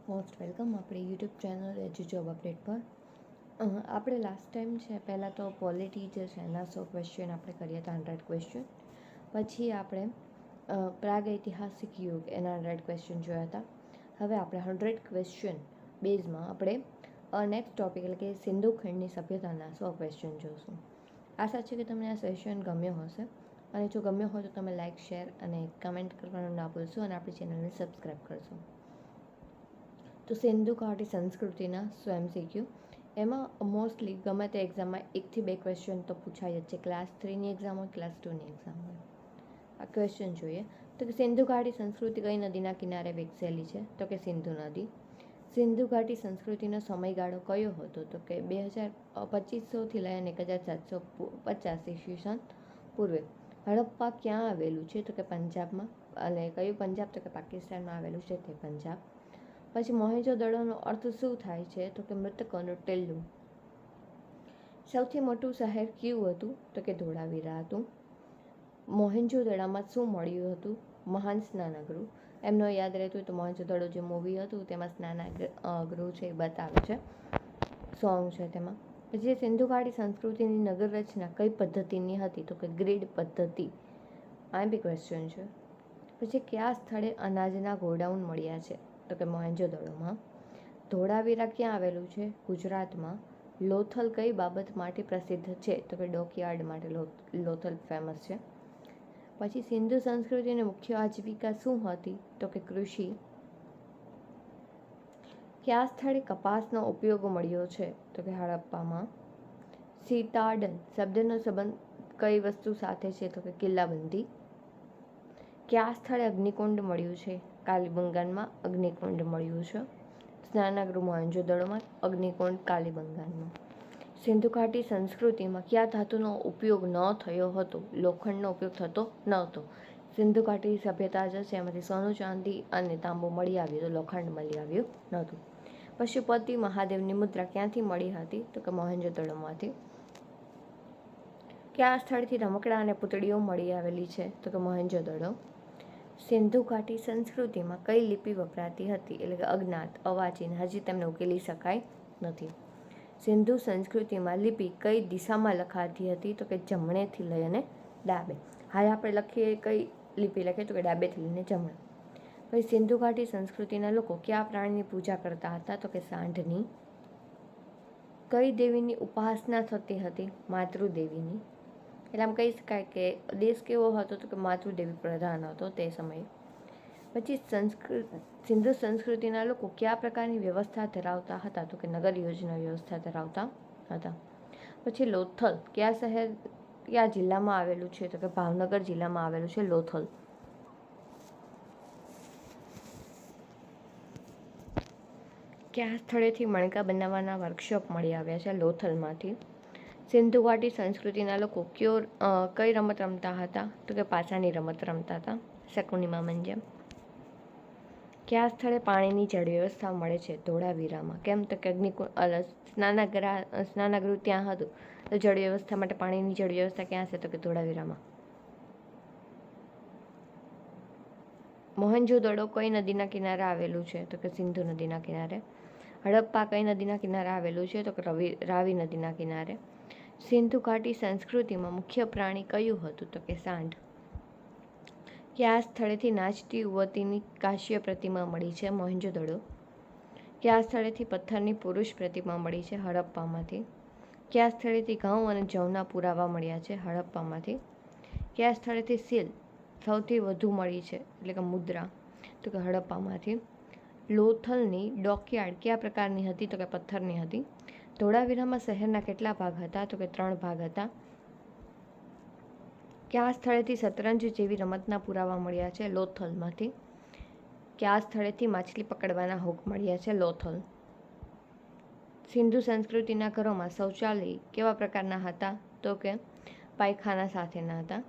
Most welcome આપણી YouTube channel એજ્યુ job update પર. આપણે લાસ્ટ ટાઈમ છે પહેલાં તો પોલિટી જે છે એના 100 ક્વેશ્ચન આપણે કર્યા હતા, 100 ક્વેશ્ચન. પછી આપણે પ્રાગૈતિહાસિક યુગ એના 100 ક્વેશ્ચન જોયા હતા. હવે આપણે 100 ક્વેશ્ચન બેઝમાં આપણે નેક્સ્ટ ટોપિક એટલે કે સિંધુ ખંડની સભ્યતાના 100 ક્વેશ્ચન જોઈશું. આશા છે કે તમને આ સેશન ગમ્યો હશે, અને જો ગમ્યો હોય તો તમે લાઇક, શેર અને કમેન્ટ કરવાનું ના ભૂલશો, અને આપણી ચેનલને સબસ્ક્રાઈબ કરશો. તો સિંધુ ઘાટી સંસ્કૃતિના MCQ એમાં મોસ્ટલી ગમે તે એક્ઝામમાં 1 થી 2 ક્વેશ્ચન તો પૂછાય જ છે. ક્લાસ 3ની એક્ઝામ હોય, ક્લાસ 2ની એક્ઝામ હોય. આ ક્વેશ્ચન જોઈએ તો કે સિંધુ ઘાટી સંસ્કૃતિ કઈ નદીના કિનારે વિકસેલી છે? તો કે સિંધુ નદી. સિંધુ ઘાટી સંસ્કૃતિનો સમયગાળો કયો હતો? તો કે 2500થી લઈને 1750 ઈસવીસન પૂર્વે. હડપ્પા ક્યાં આવેલું છે? તો કે પંજાબમાં. અને કયું પંજાબ? તો કે પાકિસ્તાનમાં આવેલું છે તે પંજાબ. પછી મોહેંજો-દડોનો અર્થ શું થાય છે? તો કે મૃતકોનું ટેલ્લું. સૌથી મોટું શહેર કયું હતું? તો કે ધોળાવીરા હતું. મોહેંજો-દડામાં શું મળ્યું હતું? મહાન સ્નાનગૃહ. એમનો યાદ રહેતું હોય તો મોહેંજો-દડો જે મૂવી હતું તેમાં સ્નાનગૃહ છે એ બતાવે છે, સોંગ છે તેમાં. પછી સિંધુ ઘાટી સંસ્કૃતિની નગર રચના કઈ પદ્ધતિની હતી? તો કે ગ્રીડ પદ્ધતિ. આ બી ક્વેશ્ચન છે. પછી કયા સ્થળે અનાજના ગોડાઉન મળ્યા છે? તો કે મોહેંજો-દડોમાં. ધોળાવીરા ક્યાં આવેલું છે? ગુજરાતમાં. લોથલ કઈ બાબત માટે પ્રસિદ્ધ છે? તો કે ડોકયાર્ડ માટે લોથલ ફેમસ છે. પછી સિંધુ સંસ્કૃતિની મુખ્ય આજીવિકા શું હતી? તો કે કૃષિ. કયા સ્થળે કપાસનો ઉપયોગ મળ્યો છે? તો કે હડપ્પામાં. સીતાડન શબ્દનો સંબંધ કઈ વસ્તુ સાથે છે? તો કે કિલ્લાબંધી. કયા સ્થળે અગ્નિકુંડ મળ્યું છે? કાલીબંગાનમાં અગ્નિકુંડ મળ્યું છે. સ્નાનગૃહ મોહેંજો-દડોમાં, અગ્નિકુંડ કાલીબંગાનમાં. સિંધુ ઘાટી સંસ્કૃતિમાં કયા ધાતુનો ઉપયોગ ન થયો હતો? લોખંડનો ઉપયોગ થતો ન હતો. સિંધુ ઘાટી સભ્યતા જે છે એમાંથી સોનું, ચાંદી અને તાંબુ મળી આવ્યું, તો લોખંડ મળી આવ્યું નહોતું. પશુપતિ મહાદેવની મુદ્રા ક્યાંથી મળી હતી? તો કે મોહેંજો-દડોમાંથી. કયા સ્થળથી રમકડાં અને પૂતળીઓ મળી આવેલી છે? તો કે મોહેંજો-દડો. સિંધુ ઘાટી સંસ્કૃતિમાં કઈ લિપિ વપરાતી હતી? એટલે કે અજ્ઞાત, અવાચીન, હજી તેમને ઉકેલી શકાય નથી. સિંધુ સંસ્કૃતિમાં લિપિ કઈ દિશામાં લખાતી હતી? તો કે જમણેથી લઈ અને ડાબે. હાલ આપણે લખીએ કઈ લિપિ લખીએ? તો કે ડાબેથી લઈને જમણે. પછી સિંધુ ઘાટી સંસ્કૃતિના લોકો કયા પ્રાણીની પૂજા કરતા હતા? તો કે સાંઢની. કઈ દેવીની ઉપાસના થતી હતી? માતૃદેવીની. એટલે આમ કહી શકાય કે દેશ કેવો હતો? તો કે માતૃદેવી પ્રધાન હતો તે સમયે. પછી સિંધુ સંસ્કૃતિના લોકો કયા પ્રકારની વ્યવસ્થા ધરાવતા હતા? તો કે નગર યોજના વ્યવસ્થા ધરાવતા હતા. પછી લોથલ કયા જિલ્લામાં આવેલું છે? તો કે ભાવનગર જિલ્લામાં આવેલું છે લોથલ. કયા સ્થળેથી મણકા બનાવવાના વર્કશોપ મળી આવ્યા છે? લોથલમાંથી. સિંધુ ઘાટી સંસ્કૃતિના લોકો કઈ રમત રમતા હતા? તો કે પાસાની રમત રમતા હતા, શકુનીમાં જેમ. કયા સ્થળે પાણીની જળ વ્યવસ્થા મળે છે? ધોળાવીરામાં. કેમ? તો કે સ્નાનગૃહ ત્યાં હતું, તો જળ વ્યવસ્થા માટે પાણીની જળ વ્યવસ્થા ક્યાં છે? તો કે ધોળાવીરામાં. મોહેંજો-દડો કઈ નદીના કિનારે આવેલું છે? તો કે સિંધુ નદીના કિનારે. હડપ્પા કઈ નદીના કિનારે આવેલું છે? તો કે રાવી નદીના કિનારે. સિંધુ ઘાટી સંસ્કૃતિમાં મુખ્ય પ્રાણી કયું હતું? તો કે સાંઢ. કયા સ્થળેથી નાચતી યુવતીની કાંસ્ય પ્રતિમા મળી છે? મોહેંજો-દડો. કયા સ્થળેથી પથ્થરની પુરુષ પ્રતિમા મળી છે? હડપ્પામાંથી. કયા સ્થળેથી ઘઉં અને જવના પુરાવા મળ્યા છે? હડપ્પામાંથી. કયા સ્થળેથી સીલ સૌથી વધુ મળી છે? એટલે કે મુદ્રા. તો કે હડપ્પામાંથી. લોથલની ડોકયાર્ડ કયા પ્રકારની હતી? તો કે પથ્થરની હતી. ધોળાવીરામાં શહેરના કેટલા ભાગ હતા? તો કે 3 ભાગ હતા. કયા સ્થળેથી શતરંજ જેવી રમતના પુરાવા મળ્યા છે? લોથલમાંથી. કયા સ્થળેથી માછલી પકડવાના હુક મળ્યા છે? લોથલ. સિંધુ સંસ્કૃતિના ઘરોમાં શૌચાલય કેવા પ્રકારના હતા? તો કે પાયખાના સાથેના હતા.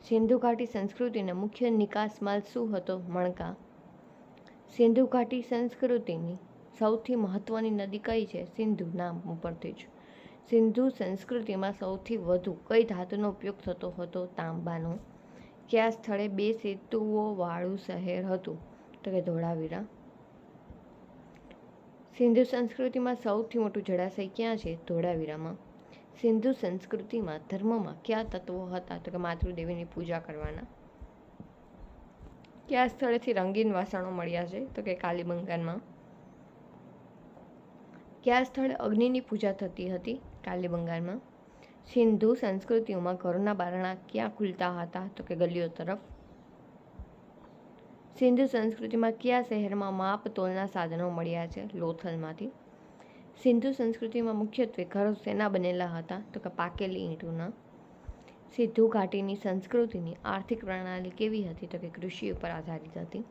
સિંધુ ઘાટી સંસ્કૃતિનો મુખ્ય નિકાસ માલ શું હતો? મણકા. સિંધુ ઘાટી સંસ્કૃતિની સૌથી મહત્વની નદી કઈ છે? સિંધુ, નામ ઉપરથી જ. સિંધુ સંસ્કૃતિમાં સૌથી વધુ કઈ ધાતુનો ઉપયોગ થતો હતો? તાંબાનો. કયા સ્થળે 2 સેતુઓ વાળું શહેર હતું? તો કે ધોળાવીરા. સિંધુ સંસ્કૃતિમાં સૌથી મોટું જળાશય ક્યાં છે? ધોળાવીરામાં. સિંધુ સંસ્કૃતિમાં ધર્મમાં કયા તત્વો હતા? તો કે માતૃદેવીની પૂજા કરવાના. કયા સ્થળેથી રંગીન વાસણો મળ્યા છે? તો કે કાલીબંગાનમાં. કયા સ્થળે અગ્નિની પૂજા થતી હતી? કાલીબંગાનમાં. સિંધુ સંસ્કૃતિઓમાં ઘરોના બારણા ક્યાં ખુલતા હતા? તો કે ગલીઓ તરફ. સિંધુ સંસ્કૃતિમાં કયા શહેરમાં માપ તોલના સાધનો મળ્યા છે? લોથલમાંથી. સિંધુ સંસ્કૃતિમાં મુખ્યત્વે ઘરો શેના બનેલા હતા? તો કે પાકેલી ઈંટોના. સિંધુ ઘાટીની સંસ્કૃતિની આર્થિક પ્રણાલી કેવી હતી? તો કે કૃષિ ઉપર આધારિત હતી.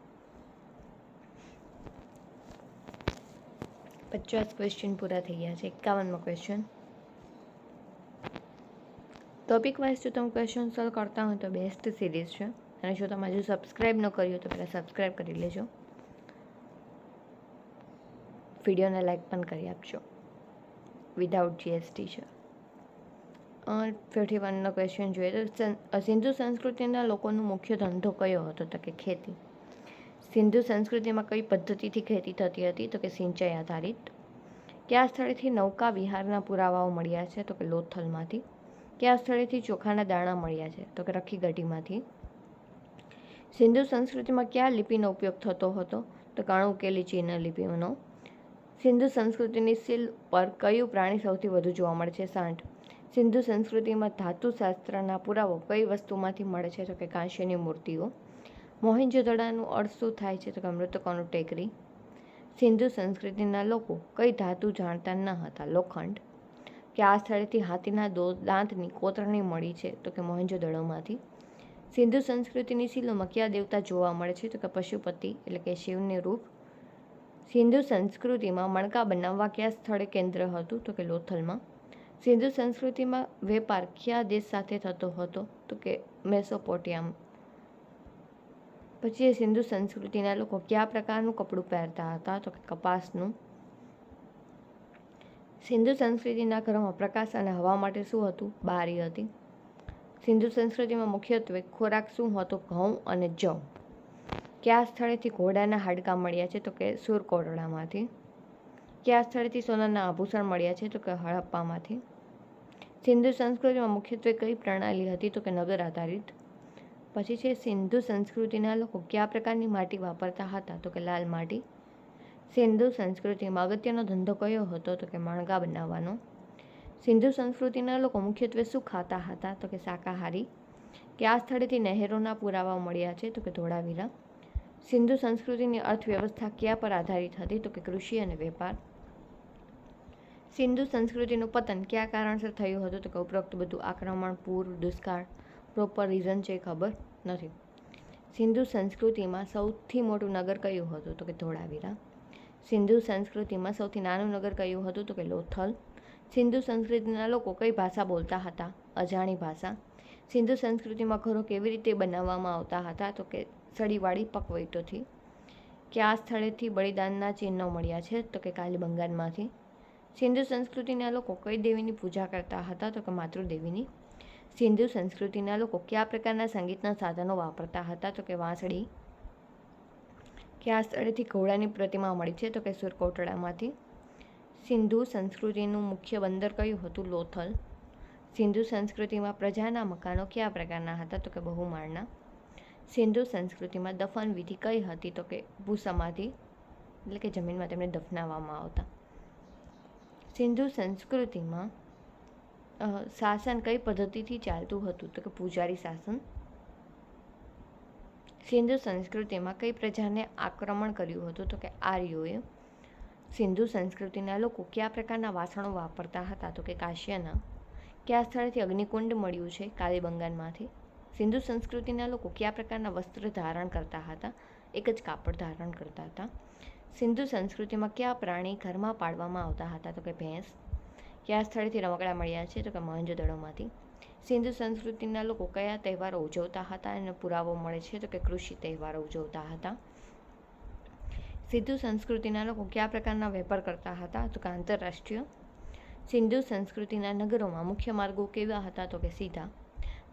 50 ક્વેશ્ચન પૂરા થઈ ગયા છે. 51મો ક્વેશ્ચન. ટોપિક વાઇઝ જો તમે ક્વેશ્ચન સોલ્વ કરતા હોય તો બેસ્ટ સિરીઝ છે. અને જો તમે હજુ સબસ્ક્રાઈબ ન કર્યું તો પહેલાં સબસ્ક્રાઈબ કરી લેજો. વિડીયોને લાઈક પણ કરી આપજો. વિધાઉટ GST છે. 51નો ક્વેશ્ચન જોઈએ તો સિંધુ સંસ્કૃતિના લોકોનો મુખ્ય ધંધો કયો હતો? તો કે ખેતી. સિંધુ સંસ્કૃતિમાં કઈ પદ્ધતિથી ખેતી થતી હતી? તો કે સિંચાઈ આધારિત. કયા સ્થળેથી નૌકા વિહારના પુરાવાઓ મળ્યા છે? તો કે લોથલમાંથી. કયા સ્થળેથી ચોખાના દાણા મળ્યા છે? તો કે રખીગઢીમાંથી. સિંધુ સંસ્કૃતિમાં કયા લિપિનો ઉપયોગ થતો હતો? તો કે અણઉકેલી ચીન લિપિનો. સિંધુ સંસ્કૃતિની સીલ પર કયું પ્રાણી સૌથી વધુ જોવા મળે છે? સાંઢ. સિંધુ સંસ્કૃતિમાં ધાતુશાસ્ત્રના પુરાવો કઈ વસ્તુમાંથી મળે છે? તો કે કાંસ્યની મૂર્તિઓ. મોહેંજો-દડાનું અર્થ શું થાય છે? તો કે મૃતકોનું ટેકરી. સિંધુ સંસ્કૃતિના લોકો કઈ ધાતુ જાણતા ન હતા? લોખંડ. કે આ સ્થળેથી હાથીના દાંતની કોતરણી મળી છે? તો કે મોહેંજો-દડોમાંથી. સિંધુ સંસ્કૃતિની શિલોમાં કયા દેવતા જોવા મળે છે? તો કે પશુપતિ એટલે કે શિવનું રૂપ. સિંધુ સંસ્કૃતિમાં મણકા બનાવવા કયા સ્થળે કેન્દ્ર હતું? તો કે લોથલમાં. સિંધુ સંસ્કૃતિમાં વેપાર કયા દેશ સાથે થતો હતો? તો કે મેસોપોટેમિયા. પછી સિંધુ સંસ્કૃતિના લોકો કયા પ્રકારનું કપડું પહેરતા હતા? તો કે કપાસનું. સિંધુ સંસ્કૃતિના ઘરોમાં પ્રકાશ અને હવા માટે શું હતું? બારી હતી. સિંધુ સંસ્કૃતિમાં મુખ્યત્વે ખોરાક શું હતો? ઘઉં અને જવ. કયા સ્થળેથી ઘોડાના હાડકાં મળ્યા છે? તો કે સુરકોટડામાંથી. કયા સ્થળેથી સોનાના આભૂષણ મળ્યા છે? તો કે હડપ્પામાંથી. સિંધુ સંસ્કૃતિમાં મુખ્યત્વે કઈ પ્રણાલી હતી? તો કે નગર આધારિત. પછી છે સિંધુ સંસ્કૃતિના લોકો કયા પ્રકારની માટી વાપરતા હતા? તો કે લાલ માટી. સિંધુ સંસ્કૃતિમાં અગત્યનો ધંધો કયો હતો? તો કે મણકા બનાવવાનો. સિંધુ સંસ્કૃતિના લોકો મુખ્યત્વે શું ખાતા હતા? તો કે શાકાહારી. કયા સ્થળેથી નહેરોના પુરાવા મળ્યા છે? તો કે ધોળાવીરા. સિંધુ સંસ્કૃતિની અર્થવ્યવસ્થા કયા પર આધારિત હતી? તો કે કૃષિ અને વેપાર. સિંધુ સંસ્કૃતિનું પતન કયા કારણસર થયું હતું? તો કે ઉપરોક્ત બધું. આક્રમણ, પૂર, દુષ્કાળ. પ્રોપર રીઝન છે ખબર નથી. સિંધુ સંસ્કૃતિમાં સૌથી મોટું નગર કયું હતું? તો કે ધોળાવીરા. સિંધુ સંસ્કૃતિમાં સૌથી નાનું નગર કયું હતું? તો કે લોથલ. સિંધુ સંસ્કૃતિના લોકો કઈ ભાષા બોલતા હતા? અજાણી ભાષા. સિંધુ સંસ્કૃતિમાં ઘરો કેવી રીતે બનાવવામાં આવતા હતા? તો કે સળીવાળી પકવઈટોથી. કયા સ્થળેથી બલિદાનના ચિહ્નો મળ્યા છે? તો કે કાલીબંગાનમાંથી. સિંધુ સંસ્કૃતિના લોકો કઈ દેવીની પૂજા કરતા હતા? તો કે માતૃદેવીની. સિંધુ સંસ્કૃતિના લોકો કયા પ્રકારના સંગીતના સાધનો વાપરતા હતા? તો કે વાંસળી. કયા સ્થળેથી ઘોડાની પ્રતિમા મળી છે? તો કે સુરકોટડામાંથી. સિંધુ સંસ્કૃતિનું મુખ્ય બંદર કયું હતું? લોથલ. સિંધુ સંસ્કૃતિમાં પ્રજાના મકાનો કયા પ્રકારના હતા? તો કે બહુમાળના. સિંધુ સંસ્કૃતિમાં દફન વિધિ કઈ હતી? તો કે ભૂસમાધિ એટલે કે જમીનમાં તેમને દફનાવવામાં આવતા. સિંધુ સંસ્કૃતિમાં શાસન કઈ પદ્ધતિથી ચાલતું હતું? તો કે પૂજારી શાસન. સિંધુ સંસ્કૃતિમાં કઈ પ્રજાને આક્રમણ કર્યું હતું? તો કે આર્યોએ. સિંધુ સંસ્કૃતિના લોકો કયા પ્રકારના વાસણો વાપરતા હતા? તો કે કાંસ્યના. કયા સ્થળેથી અગ્નિકુંડ મળ્યું છે? કાલીબંગાનમાંથી. સિંધુ સંસ્કૃતિના લોકો કયા પ્રકારના વસ્ત્ર ધારણ કરતા હતા? એક જ કાપડ ધારણ કરતા હતા. સિંધુ સંસ્કૃતિમાં કયા પ્રાણી ઘરમાં પાળવામાં આવતા હતા? તો કે ભેંસ. કયા સ્થળેથી રમકડા મળ્યા છે? તો કે મોહેંજો-દડોમાંથી. સિંધુ સંસ્કૃતિના લોકો કયા તહેવારો ઉજવતા હતા? એનો પુરાવો મળે છે તો કે કૃષિ તહેવારો ઉજવતા હતા. સિંધુ સંસ્કૃતિના લોકો કયા પ્રકારના વેપાર કરતા હતા? તો કે આંતરરાષ્ટ્રીય. સિંધુ સંસ્કૃતિના નગરોમાં મુખ્ય માર્ગો કેવા હતા? તો કે સીધા.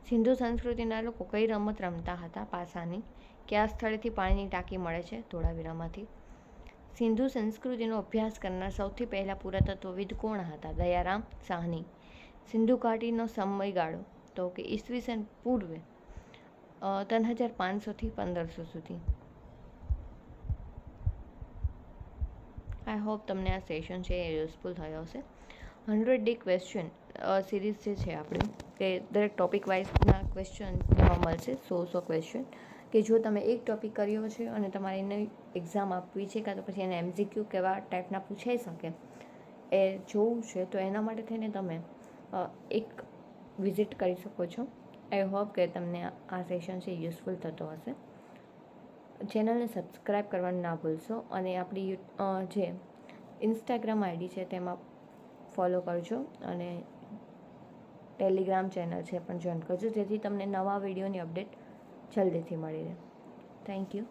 સિંધુ સંસ્કૃતિના લોકો કઈ રમત રમતા હતા? પાસાની. કયા સ્થળેથી પાણીની ટાંકી મળે છે? ધોળાવીરામાંથી. સિંધુ સંસ્કૃતિનો અભ્યાસ કરનાર સૌથી પહેલાં પુરાતત્વવિદ કોણ હતા? દયારામ સાહની. સિંધુ ઘાટીનો સમયગાળો તો કે ઈસવીસન પૂર્વે 3500 થી 1500 સુધી. આઈ હોપ તમને આ સેશન છે એ યુઝફુલ થયો હશે. 100 ડે ક્વેશ્ચન સિરીઝ જે છે આપણી, કે દરેક ટોપિક વાઇઝના ક્વેશ્ચન એમાં મળશે 100 ક્વેશ્ચન, કે જો તમે એક ટોપિક કર્યો છે અને તમારે એની એક્ઝામ આપવી છે, કાં તો પછી એને MCQ કેવા ટાઈપના પૂછાઈ શકે એ જોવું છે, તો એના માટે થઈને તમે એક વિઝિટ કરી શકો છો. આઈ હોપ કે તમને આ સેશન છે યુઝફુલ થતો હશે. ચેનલને સબસ્ક્રાઈબ કરવાનું ના ભૂલશો, અને આપણી જે ઇન્સ્ટાગ્રામ આઈડી છે તેમાં ફોલો કરજો, અને ટેલિગ્રામ ચેનલ છે પણ જોઈન કરજો, જેથી તમને નવા વિડીયોની અપડેટ જલ્દીથી મળી રહે. Thank you.